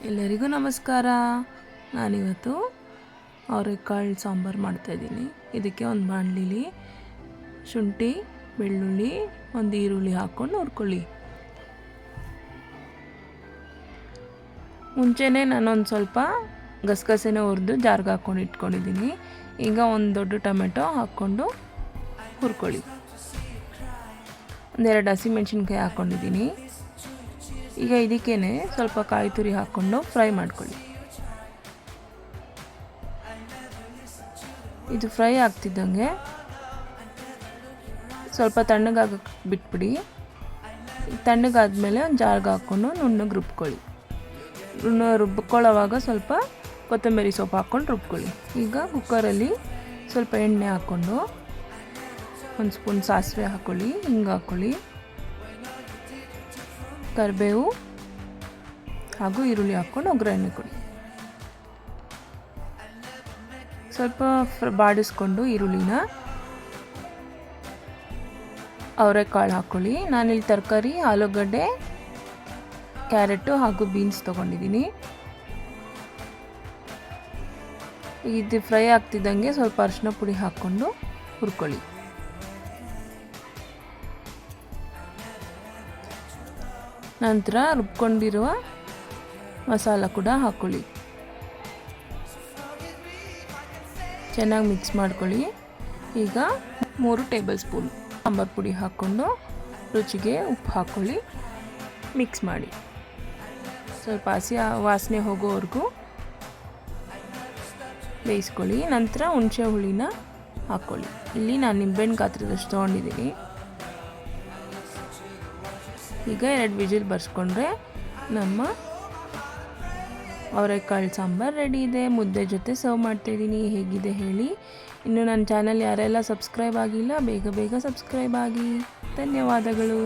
ಎಲ್ಲರಿಗೂ ನಮಸ್ಕಾರ. ನಾನಿವತ್ತು ಅವರೆಕಾಳು ಸಾಂಬಾರು ಮಾಡ್ತಾಯಿದ್ದೀನಿ. ಇದಕ್ಕೆ ಒಂದು ಬಾಣಲಿಲಿ ಶುಂಠಿ, ಬೆಳ್ಳುಳ್ಳಿ, ಒಂದು ಈರುಳ್ಳಿ ಹಾಕ್ಕೊಂಡು ಹುರ್ಕೊಳ್ಳಿ. ಮುಂಚೆನೇ ನಾನೊಂದು ಸ್ವಲ್ಪ ಗಸಗಸೆನ ಹುರಿದು ಜಾರ್ಗೆ ಹಾಕ್ಕೊಂಡು ಇಟ್ಕೊಂಡಿದ್ದೀನಿ. ಈಗ ಒಂದು ದೊಡ್ಡ ಟೊಮೆಟೊ ಹಾಕ್ಕೊಂಡು ಹುರ್ಕೊಳ್ಳಿ. ಒಂದೆರಡು ಹಸಿಮೆಣ್ಸಿನ್ಕಾಯಿ ಹಾಕ್ಕೊಂಡಿದ್ದೀನಿ. ಈಗ ಇದಕ್ಕೇ ಸ್ವಲ್ಪ ಕಾಯಿ ತುರಿ ಹಾಕ್ಕೊಂಡು ಫ್ರೈ ಮಾಡ್ಕೊಳ್ಳಿ. ಇದು ಫ್ರೈ ಆಗ್ತಿದ್ದಂಗೆ ಸ್ವಲ್ಪ ತಣ್ಣಗಾಗಕ್ಕೆ ಬಿಟ್ಬಿಡಿ. ತಣ್ಣಗಾದ್ಮೇಲೆ ಒಂದು ಜಾರ್ಗೆ ಹಾಕ್ಕೊಂಡು ನುಣ್ಣಗೆ ರುಬ್ಕೊಳ್ಳಿ. ರುಬ್ಕೊಳ್ಳೋವಾಗ ಸ್ವಲ್ಪ ಕೊತ್ತಂಬರಿ ಸೊಪ್ಪು ಹಾಕ್ಕೊಂಡು ರುಬ್ಕೊಳ್ಳಿ. ಈಗ ಕುಕ್ಕರಲ್ಲಿ ಸ್ವಲ್ಪ ಎಣ್ಣೆ ಹಾಕ್ಕೊಂಡು ಒಂದು ಸ್ಪೂನ್ ಸಾಸಿವೆ ಹಾಕ್ಕೊಳ್ಳಿ, ಹಿಂಗೆ ಹಾಕ್ಕೊಳ್ಳಿ, ಕರಿಬೇವು ಹಾಗೂ ಈರುಳ್ಳಿ ಹಾಕ್ಕೊಂಡು ಒಗ್ಗರಣೆ ಕೊಡಿ. ಸ್ವಲ್ಪ ಬಾಡಿಸ್ಕೊಂಡು ಈರುಳ್ಳಿನ ಅವರೆಕಾಳು ಹಾಕ್ಕೊಳ್ಳಿ. ನಾನಿಲ್ಲಿ ತರಕಾರಿ ಆಲೂಗಡ್ಡೆ, ಕ್ಯಾರೆಟು ಹಾಗೂ ಬೀನ್ಸ್ ತೊಗೊಂಡಿದ್ದೀನಿ. ಇದು ಫ್ರೈ ಆಗ್ತಿದ್ದಂಗೆ ಸ್ವಲ್ಪ ಅರಿಶಿನ ಪುಡಿ ಹಾಕ್ಕೊಂಡು ಹುರ್ಕೊಳ್ಳಿ. ನಂತರ ರುಬ್ಕೊಂಡಿರುವ ಮಸಾಲ ಕೂಡ ಹಾಕ್ಕೊಳ್ಳಿ. ಚೆನ್ನಾಗಿ ಮಿಕ್ಸ್ ಮಾಡ್ಕೊಳ್ಳಿ. ಈಗ 3 ಟೇಬಲ್ ಸ್ಪೂನ್ ಸಾಂಬಾರು ಪುಡಿ ಹಾಕ್ಕೊಂಡು ರುಚಿಗೆ ಉಪ್ಪು ಹಾಕ್ಕೊಳ್ಳಿ. ಮಿಕ್ಸ್ ಮಾಡಿ ಸ್ವಲ್ಪ ಹಸಿ ವಾಸನೆ ಹೋಗೋವರೆಗೂ ಬೇಯಿಸ್ಕೊಳ್ಳಿ. ನಂತರ ಹುಣಸೆ ಹುಳಿನ ಹಾಕ್ಕೊಳ್ಳಿ. ಇಲ್ಲಿ ನಾನು ನಿಂಬೆಹಣ್ಣು ಗಾತ್ರದಷ್ಟು ತೊಗೊಂಡಿದ್ದೀನಿ. ಈಗ 2 ವಿಜಿಲ್ ಬರ್ಸ್ಕೊಂಡ್ರೆ ನಮ್ಮ ಅವರೆಕಾಳು ಸಾಂಬಾರು ರೆಡಿ ಇದೆ. ಮುದ್ದೆ ಜೊತೆ ಸರ್ವ್ ಮಾಡ್ತಾಯಿದ್ದೀನಿ. ಹೇಗಿದೆ ಹೇಳಿ. ಇನ್ನು ನನ್ನ ಚಾನಲ್ ಯಾರೆಲ್ಲ ಸಬ್ಸ್ಕ್ರೈಬ್ ಆಗಿಲ್ಲ ಬೇಗ ಬೇಗ ಸಬ್ಸ್ಕ್ರೈಬ್ ಆಗಿ. ಧನ್ಯವಾದಗಳು.